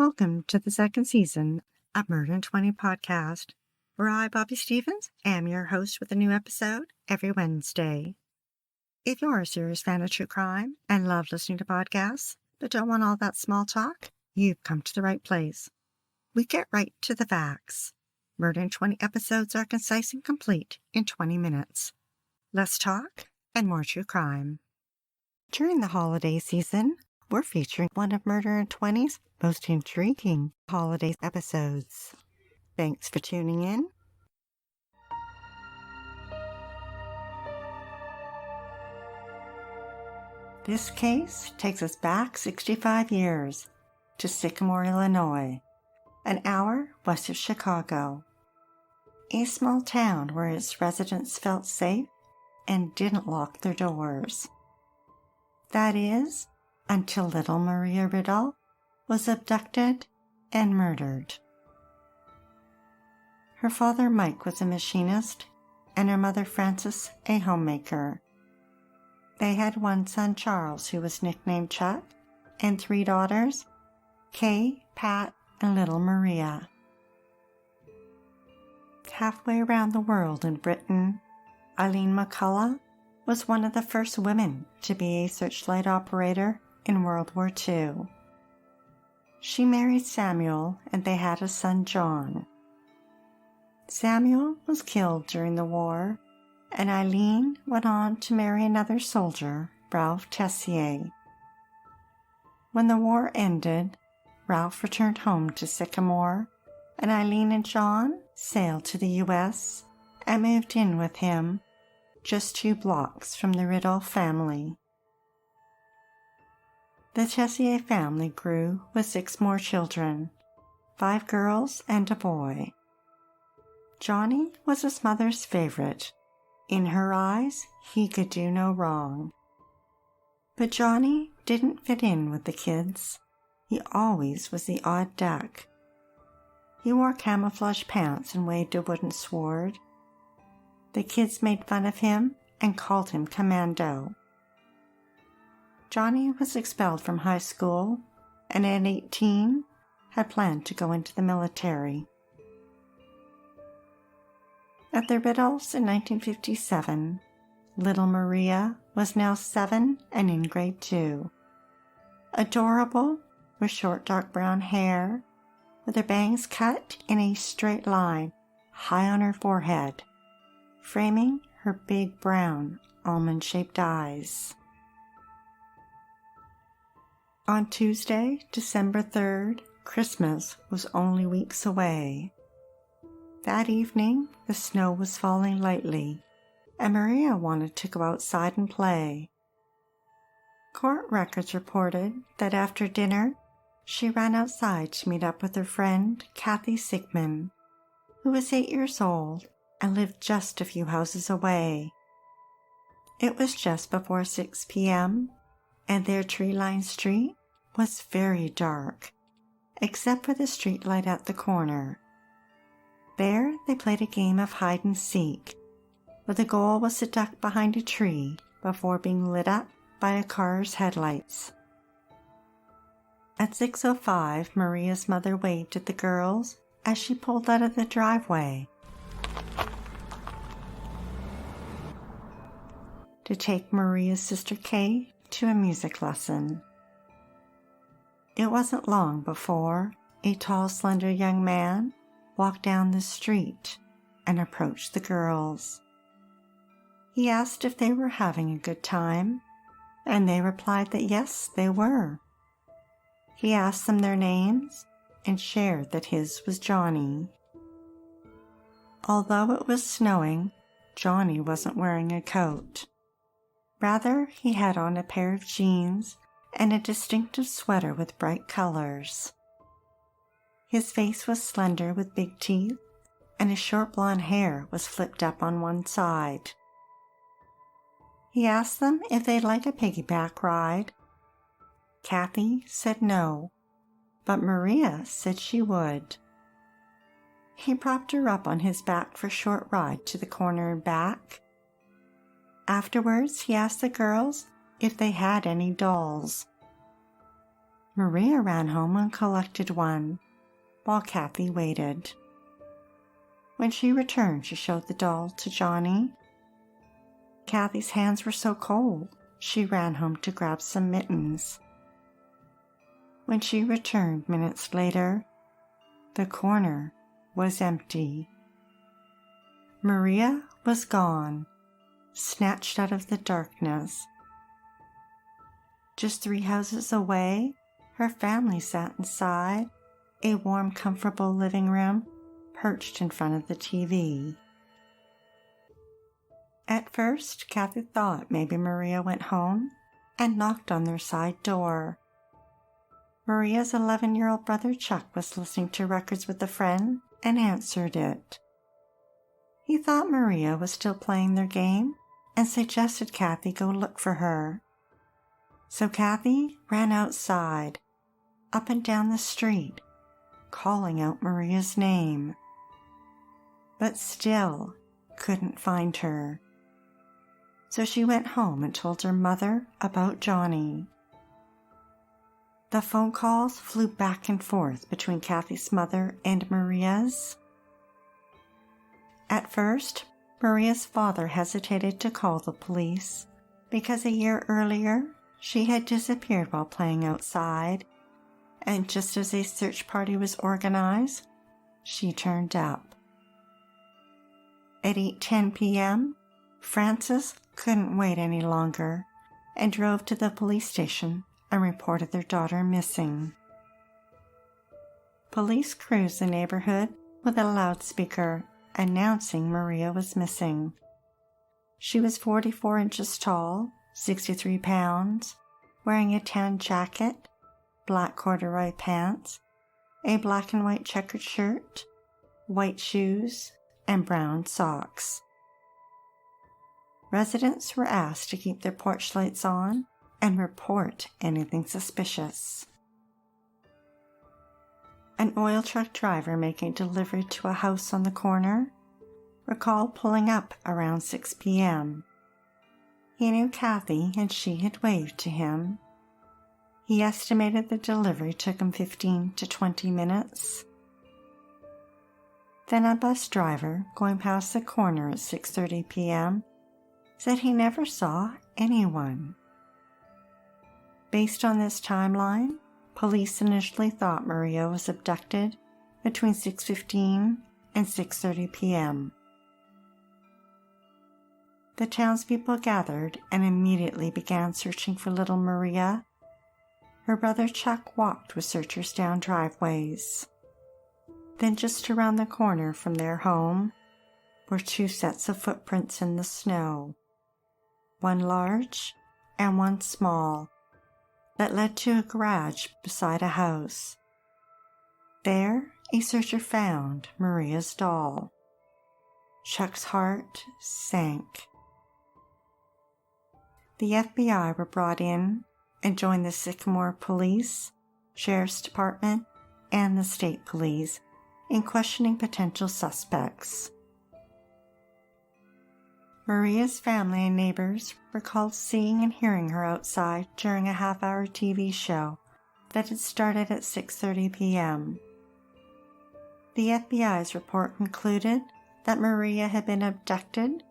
Welcome to the second season of Murder in 20 podcast, where I, Bobby Stevens, am your host with a new episode every Wednesday. If you're a serious fan of true crime and love listening to podcasts, but don't want all that small talk, you've come to the right place. We get right to the facts. Murder in 20 episodes are concise and complete in 20 minutes. Less talk and more true crime. During the holiday season, we're featuring one of Murder in 20's most intriguing holiday episodes. Thanks for tuning in. This case takes us back 65 years to Sycamore, Illinois, an hour west of Chicago. A small town where its residents felt safe and didn't lock their doors. That is, until little Maria Ridulph was abducted and murdered. Her father Mike was a machinist and her mother Frances a homemaker. They had one son Charles, who was nicknamed Chuck, and three daughters, Kay, Pat, and little Maria. Halfway around the world in Britain, Eileen McCullough was one of the first women to be a searchlight operator in World War II. She married Samuel and they had a son, John. Samuel was killed during the war, and Eileen went on to marry another soldier, Ralph Tessier. When the war ended, Ralph returned home to Sycamore, and Eileen and John sailed to the U.S. and moved in with him, just 2 blocks from the Ridulph family. The Tessier family grew with 6 more children, 5 girls and a boy. Johnny was his mother's favorite. In her eyes, he could do no wrong. But Johnny didn't fit in with the kids. He always was the odd duck. He wore camouflage pants and waved a wooden sword. The kids made fun of him and called him Commando. Johnny was expelled from high school and at 18 had planned to go into the military. At the Ridulphs in 1957, little Maria was now 7 and in grade 2. Adorable, with short dark brown hair, with her bangs cut in a straight line high on her forehead, framing her big brown almond-shaped eyes. On Tuesday, December 3rd, Christmas was only weeks away. That evening, the snow was falling lightly, and Maria wanted to go outside and play. Court records reported that after dinner, she ran outside to meet up with her friend, Kathy Sigmund, who was 8 years old and lived just a few houses away. It was just before 6 p.m., and their tree-lined street was very dark, except for the street light at the corner. There they played a game of hide-and-seek, where the goal was to duck behind a tree before being lit up by a car's headlights. At 6:05, Maria's mother waved at the girls as she pulled out of the driveway to take Maria's sister Kay to a music lesson. It wasn't long before a tall, slender young man walked down the street and approached the girls. He asked if they were having a good time, and they replied that yes, they were. He asked them their names and shared that his was Johnny. Although it was snowing, Johnny wasn't wearing a coat. Rather, he had on a pair of jeans and a distinctive sweater with bright colors. His face was slender with big teeth, and his short blonde hair was flipped up on one side. He asked them if they'd like a piggyback ride. Kathy said no, but Maria said she would. He propped her up on his back for a short ride to the corner and back. Afterwards, he asked the girls if they had any dolls. Maria ran home and collected one, while Kathy waited. When she returned, she showed the doll to Johnny. Kathy's hands were so cold, she ran home to grab some mittens. When she returned minutes later, the corner was empty. Maria was gone, snatched out of the darkness. Just 3 houses away, her family sat inside a warm, comfortable living room perched in front of the TV. At first, Kathy thought maybe Maria went home and knocked on their side door. Maria's 11-year-old brother Chuck was listening to records with a friend and answered it. He thought Maria was still playing their game and suggested Kathy go look for her. So Kathy ran outside, up and down the street, calling out Maria's name, but still couldn't find her. So she went home and told her mother about Johnny. The phone calls flew back and forth between Kathy's mother and Maria's. At first, Maria's father hesitated to call the police because a year earlier she had disappeared while playing outside, and just as a search party was organized, she turned up. At 8:10 p.m., Frances couldn't wait any longer and drove to the police station and reported their daughter missing. Police cruised the neighborhood with a loudspeaker announcing Maria was missing. She was 44 inches tall, 63 pounds, wearing a tan jacket, black corduroy pants, a black and white checkered shirt, white shoes, and brown socks. Residents were asked to keep their porch lights on and report anything suspicious. An oil truck driver making delivery to a house on the corner recalled pulling up around 6 p.m. He knew Kathy and she had waved to him. He estimated the delivery took him 15 to 20 minutes. Then a bus driver going past the corner at 6:30 p.m. said he never saw anyone. Based on this timeline, police initially thought Maria was abducted between 6:15 and 6:30 p.m. The townspeople gathered and immediately began searching for little Maria. Her brother Chuck walked with searchers down driveways. Then just around the corner from their home were 2 sets of footprints in the snow, one large and one small, that led to a garage beside a house. There, a searcher found Maria's doll. Chuck's heart sank. The FBI were brought in and joined the Sycamore Police, Sheriff's Department, and the State Police in questioning potential suspects. Maria's family and neighbors recalled seeing and hearing her outside during a half-hour TV show that had started at 6:30 p.m. The FBI's report concluded that Maria had been abducted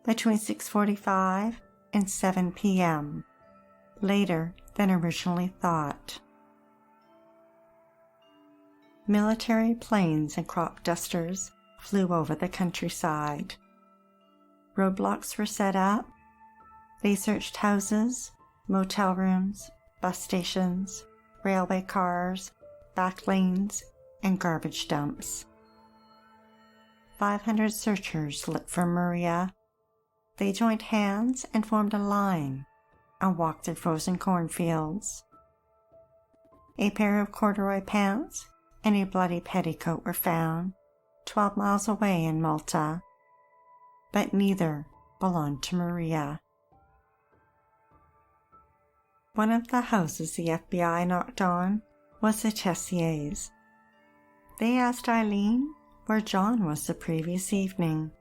between 6:45 and 7 p.m., later than originally thought. Military planes and crop dusters flew over the countryside. Roadblocks were set up. They searched houses, motel rooms, bus stations, railway cars, back lanes, and garbage dumps. 500 searchers looked for Maria. They joined hands and formed a line and walked through frozen cornfields. A pair of corduroy pants and a bloody petticoat were found 12 miles away in Malta, but neither belonged to Maria. One of the houses the FBI knocked on was the Tessiers. They asked Eileen where John was the previous evening,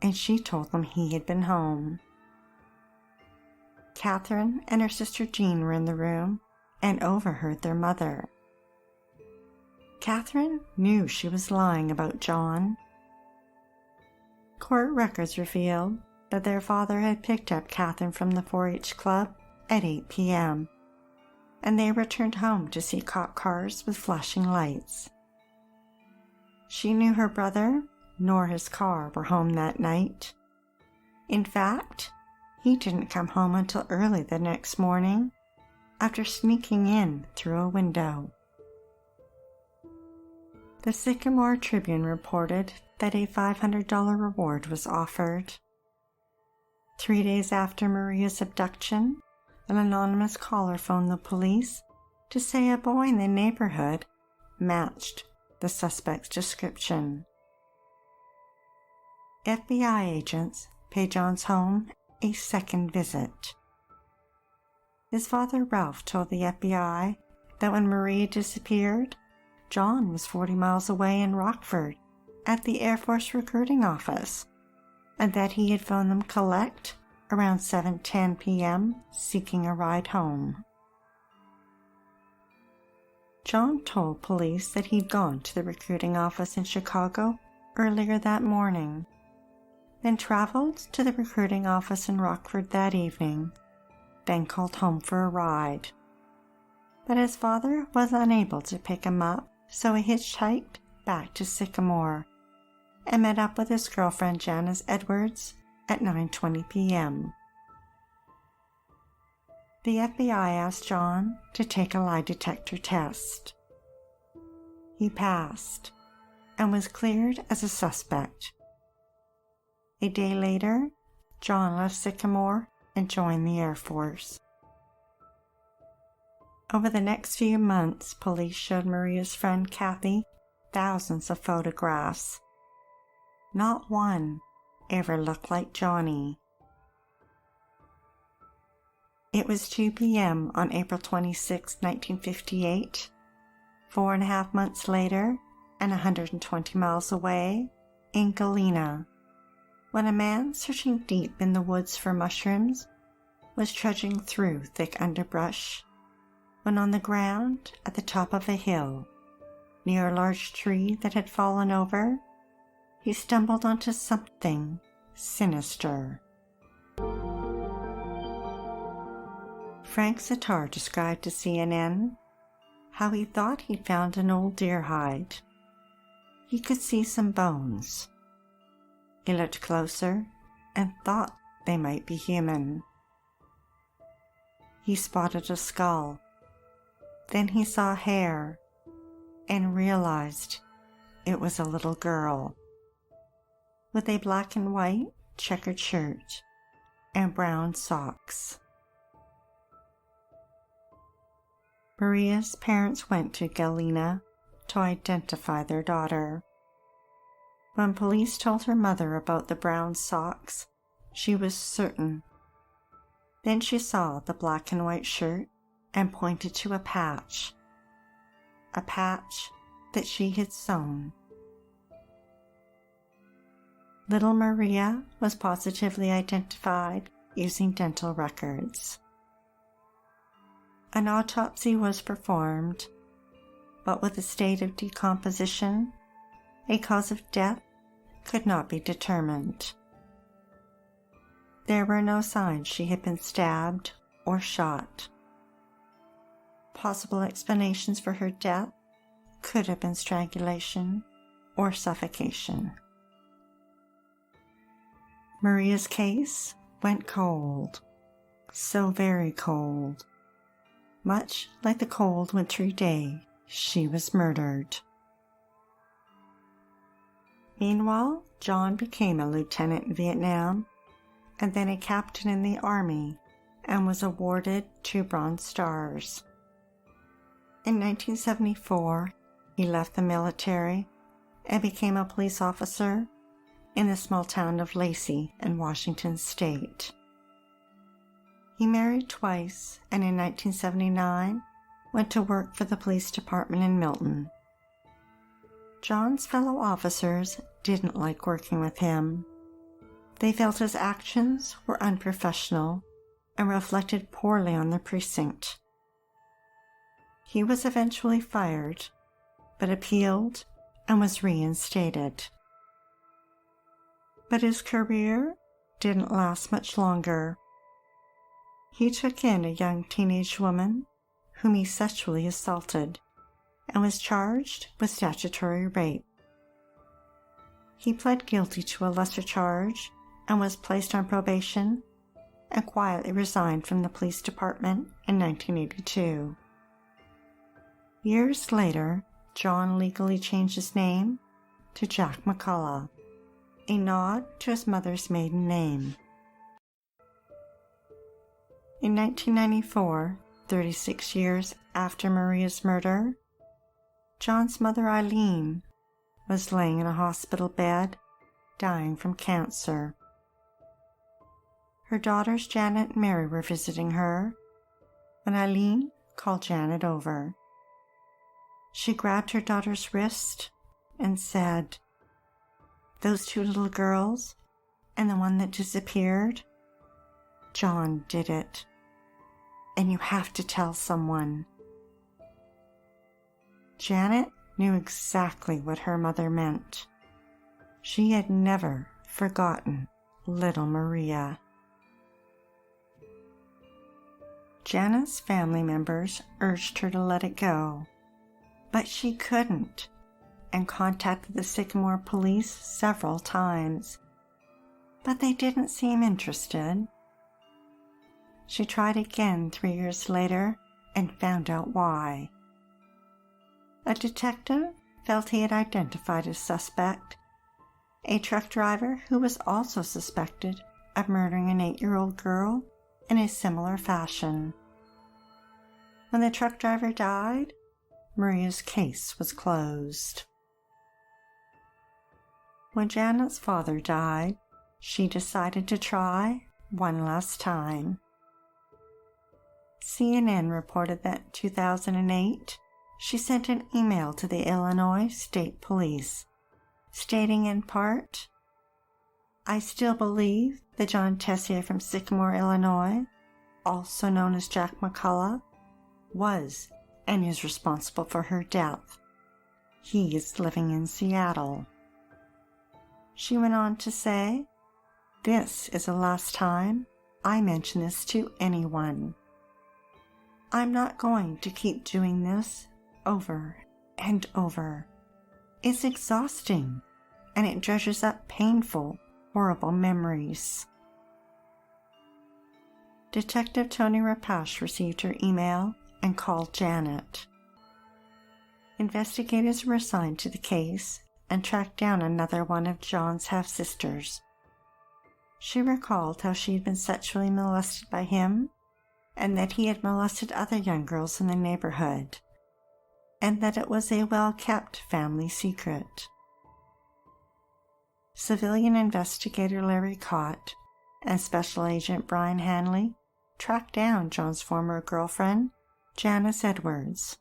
and she told them he had been home. Catherine and her sister Jean were in the room and overheard their mother. Catherine knew she was lying about John. Court records revealed that their father had picked up Catherine from the 4-H club at 8 p.m., and they returned home to see cop cars with flashing lights. She knew her brother nor his car were home that night. In fact, he didn't come home until early the next morning, after sneaking in through a window. The Sycamore Tribune reported that a $500 reward was offered. 3 days after Maria's abduction, an anonymous caller phoned the police to say a boy in the neighborhood matched the suspect's description. FBI agents paid John's home a second visit. His father Ralph told the FBI that when Maria disappeared, John was 40 miles away in Rockford at the Air Force recruiting office, and that he had phoned them collect around 7:10 p.m. seeking a ride home. John told police that he'd gone to the recruiting office in Chicago earlier that morning, then traveled to the recruiting office in Rockford that evening, then called home for a ride. But his father was unable to pick him up, so he hitchhiked back to Sycamore and met up with his girlfriend Janice Edwards at 9:20 p.m. The FBI asked John to take a lie detector test. He passed and was cleared as a suspect. A day later, John left Sycamore and joined the Air Force. Over the next few months, police showed Maria's friend Kathy thousands of photographs. Not one ever looked like Johnny. It was 2 p.m. on April 26, 1958, 4.5 months later and 120 miles away in Galena, when a man searching deep in the woods for mushrooms was trudging through thick underbrush, when on the ground at the top of a hill, near a large tree that had fallen over, he stumbled onto something sinister. Frank Zatar described to CNN how he thought he'd found an old deer hide. He could see some bones. He looked closer and thought they might be human. He spotted a skull. Then he saw hair and realized it was a little girl with a black and white checkered shirt and brown socks. Maria's parents went to Galena to identify their daughter. When police told her mother about the brown socks, she was certain. Then she saw the black and white shirt and pointed to a patch that she had sewn. Little Maria was positively identified using dental records. An autopsy was performed, but with a state of decomposition, a cause of death could not be determined. There were no signs she had been stabbed or shot. Possible explanations for her death could have been strangulation or suffocation. Maria's case went cold, so very cold, much like the cold wintry day she was murdered. Meanwhile, John became a lieutenant in Vietnam and then a captain in the Army and was awarded 2 Bronze Stars. In 1974, he left the military and became a police officer in the small town of Lacey in Washington State. He married twice and in 1979 went to work for the police department in Milton. John's fellow officers didn't like working with him. They felt his actions were unprofessional and reflected poorly on the precinct. He was eventually fired, but appealed and was reinstated. But his career didn't last much longer. He took in a young teenage woman whom he sexually assaulted and was charged with statutory rape. He pled guilty to a lesser charge and was placed on probation and quietly resigned from the police department in 1982. Years later, John legally changed his name to Jack McCullough, a nod to his mother's maiden name. In 1994, 36 years after Maria's murder, John's mother Eileen was laying in a hospital bed, dying from cancer. Her daughters Janet and Mary were visiting her when Eileen called Janet over. She grabbed her daughter's wrist and said, "Those two little girls and the one that disappeared, John did it, and you have to tell someone." Janet knew exactly what her mother meant. She had never forgotten little Maria. Janet's family members urged her to let it go, but she couldn't, and contacted the Sycamore police several times, but they didn't seem interested. She tried again 3 years later and found out why. A detective felt he had identified a suspect, a truck driver who was also suspected of murdering an 8-year-old girl in a similar fashion. When the truck driver died, Maria's case was closed. When Janet's father died, she decided to try one last time. CNN reported that in 2008, she sent an email to the Illinois State Police, stating in part, "I still believe that John Tessier from Sycamore, Illinois, also known as Jack McCullough, was and is responsible for her death. He is living in Seattle." She went on to say, "This is the last time I mention this to anyone. I'm not going to keep doing this over and over. It's exhausting, and it dredges up painful, horrible memories." Detective Tony Rapace received her email and called Janet. Investigators were assigned to the case and tracked down another one of John's half-sisters. She recalled how she had been sexually molested by him and that he had molested other young girls in the neighborhood, and that it was a well-kept family secret. Civilian investigator Larry Cott and Special Agent Brian Hanley tracked down John's former girlfriend, Janice Edwards,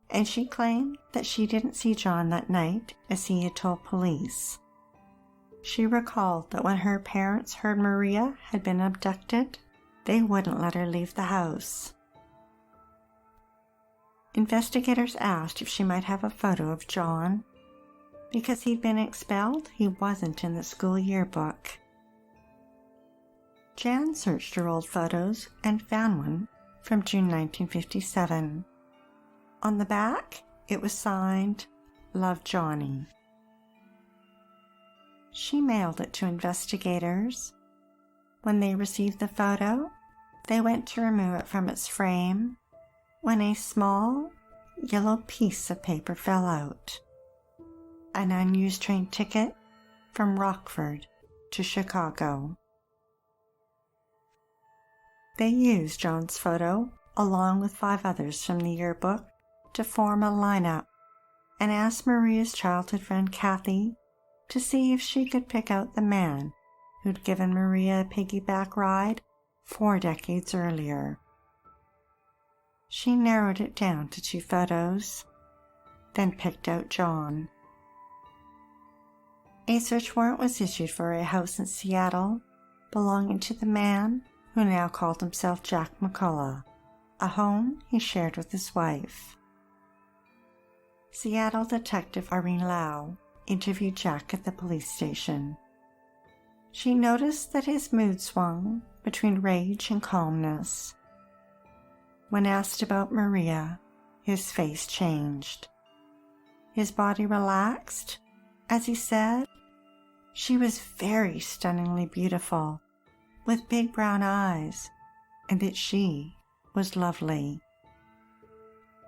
and she claimed that she didn't see John that night as he had told police. She recalled that when her parents heard Maria had been abducted, they wouldn't let her leave the house. Investigators asked if she might have a photo of John. Because he'd been expelled, he wasn't in the school yearbook. Jan searched her old photos and found one from June 1957. On the back, it was signed, "Love, Johnny." She mailed it to investigators. When they received the photo, they went to remove it from its frame when a small, yellow piece of paper fell out. An unused train ticket from Rockford to Chicago. They used John's photo, along with 5 others from the yearbook, to form a lineup and asked Maria's childhood friend Kathy to see if she could pick out the man who'd given Maria a piggyback ride 4 decades earlier. She narrowed it down to 2 photos, then picked out John. A search warrant was issued for a house in Seattle belonging to the man who now called himself Jack McCullough, a home he shared with his wife. Seattle detective Irene Lau interviewed Jack at the police station. She noticed that his mood swung between rage and calmness. When asked about Maria, his face changed. His body relaxed as he said she was very stunningly beautiful, with big brown eyes, and that she was lovely.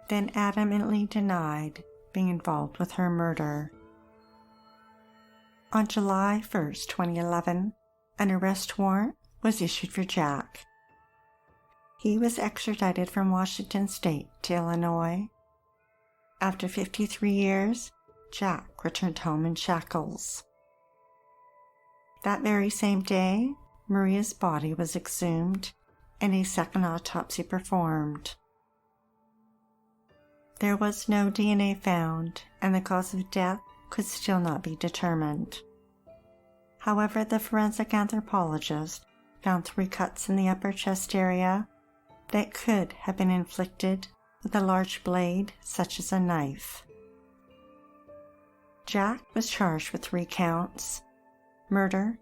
Then adamantly denied being involved with her murder. On July 1st, 2011, an arrest warrant was issued for Jack. He was extradited from Washington State to Illinois. After 53 years, Jack returned home in shackles. That very same day, Maria's body was exhumed and a second autopsy performed. There was no DNA found, and the cause of death could still not be determined. However, the forensic anthropologist found 3 cuts in the upper chest area that could have been inflicted with a large blade such as a knife. Jack was charged with 3 counts: murder,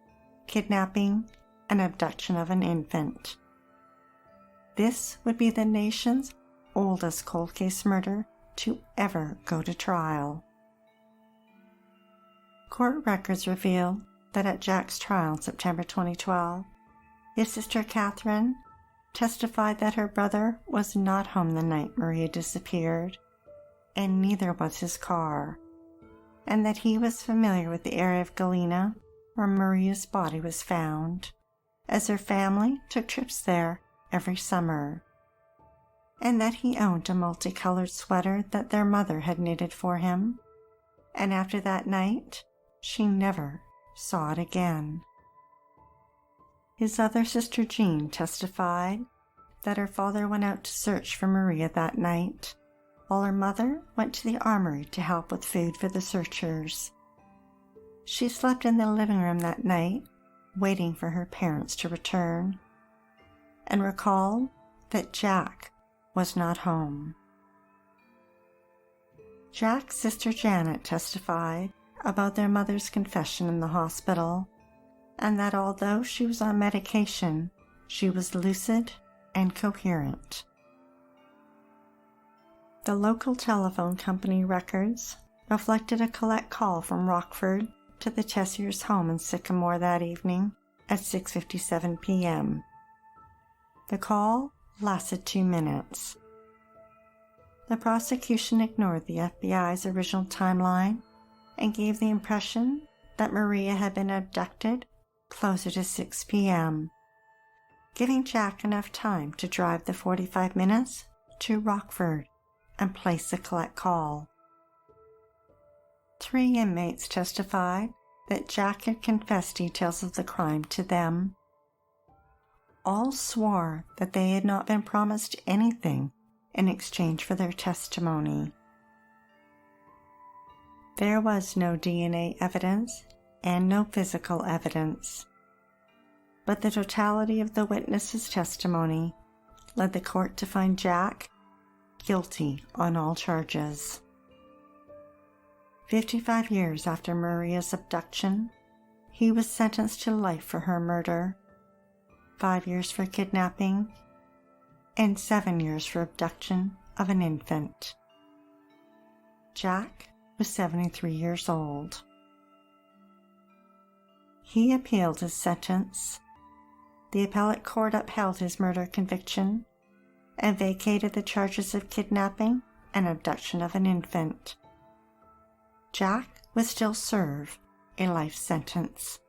kidnapping, and abduction of an infant. This would be the nation's oldest cold case murder to ever go to trial. Court records reveal that at Jack's trial in September 2012, his sister Catherine testified that her brother was not home the night Maria disappeared, and neither was his car, and that he was familiar with the area of Galena where Maria's body was found, as her family took trips there every summer, and that he owned a multicolored sweater that their mother had knitted for him, and after that night, she never saw it again. His other sister Jean testified that her father went out to search for Maria that night, while her mother went to the armory to help with food for the searchers. She slept in the living room that night, waiting for her parents to return, and recalled that Jack was not home. Jack's sister Janet testified about their mother's confession in the hospital, and that although she was on medication, she was lucid and coherent. The local telephone company records reflected a collect call from Rockford to the Tessiers' home in Sycamore that evening at 6:57 p.m. The call lasted 2 minutes. The prosecution ignored the FBI's original timeline and gave the impression that Maria had been abducted closer to 6 p.m., giving Jack enough time to drive the 45 minutes to Rockford and place the collect call. 3 inmates testified that Jack had confessed details of the crime to them. All swore that they had not been promised anything in exchange for their testimony. There was no DNA evidence and no physical evidence, but the totality of the witnesses' testimony led the court to find Jack guilty on all charges. 55 years after Maria's abduction, he was sentenced to life for her murder, 5 years for kidnapping, and 7 years for abduction of an infant. Jack was 73 years old. He appealed his sentence. The appellate court upheld his murder conviction and vacated the charges of kidnapping and abduction of an infant. Jack would still serve a life sentence.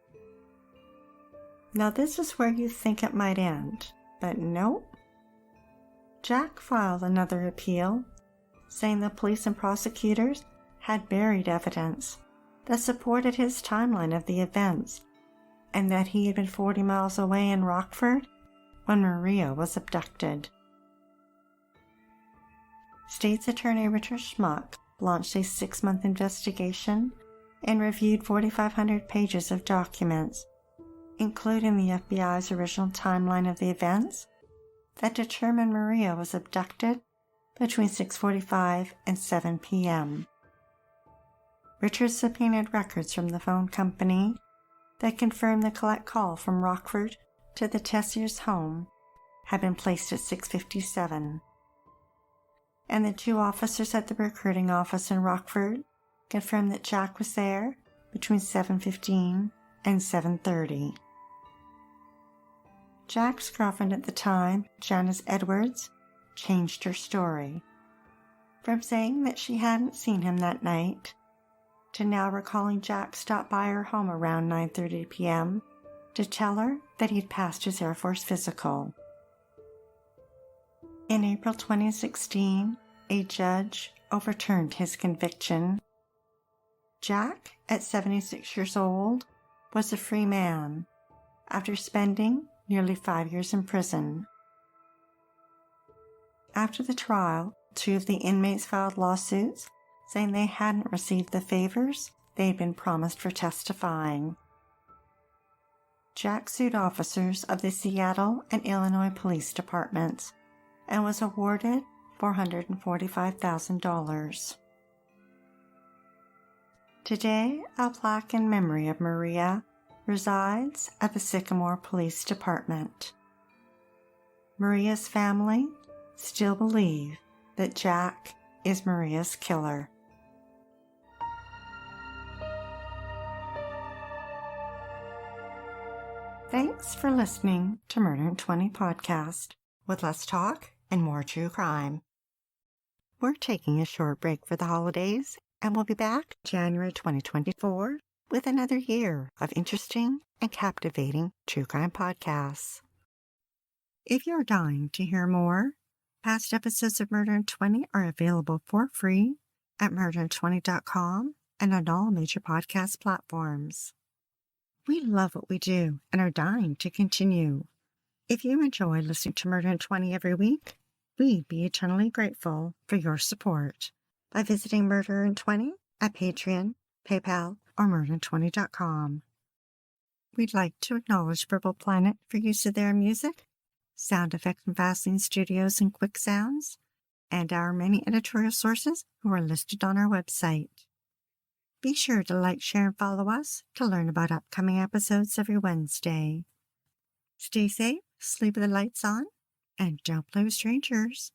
Now this is where you think it might end, but nope. Jack filed another appeal, saying the police and prosecutors had buried evidence that supported his timeline of the events, and that he had been 40 miles away in Rockford when Maria was abducted. State's Attorney Richard Schmuck launched a 6-month investigation and reviewed 4,500 pages of documents, including the FBI's original timeline of the events that determined Maria was abducted between 6:45 and 7 p.m. Richard subpoenaed records from the phone company that confirmed the collect call from Rockford to the Tessier's home had been placed at 6:57. And the two officers at the recruiting office in Rockford confirmed that Jack was there between 7:15 and 7:30. Jack's girlfriend at the time, Janice Edwards, changed her story from saying that she hadn't seen him that night to now recalling Jack stopped by her home around 9:30 p.m. to tell her that he'd passed his Air Force physical. In April 2016, a judge overturned his conviction. Jack, at 76 years old, was a free man after spending nearly 5 years in prison. After the trial, 2 of the inmates filed lawsuits saying they hadn't received the favors they had been promised for testifying. Jack sued officers of the Seattle and Illinois police departments and was awarded $445,000. Today, a plaque in memory of Maria resides at the Sycamore Police Department. Maria's family still believe that Jack is Maria's killer. Thanks for listening to Murder in 20 Podcast, with less talk and more true crime. We're taking a short break for the holidays, and we'll be back January 2024 with another year of interesting and captivating true crime podcasts. If you're dying to hear more, past episodes of Murder in 20 are available for free at murderin20.com and on all major podcast platforms. We love what we do and are dying to continue. If you enjoy listening to Murder in 20 every week, we'd be eternally grateful for your support by visiting Murder in 20 at Patreon, PayPal, or murderin20.com. We'd like to acknowledge Purple Planet for use of their music, sound effects from Vaseline Studios and Quick Sounds, and our many editorial sources who are listed on our website. Be sure to like, share, and follow us to learn about upcoming episodes every Wednesday. Stay safe, sleep with the lights on, and don't play with strangers.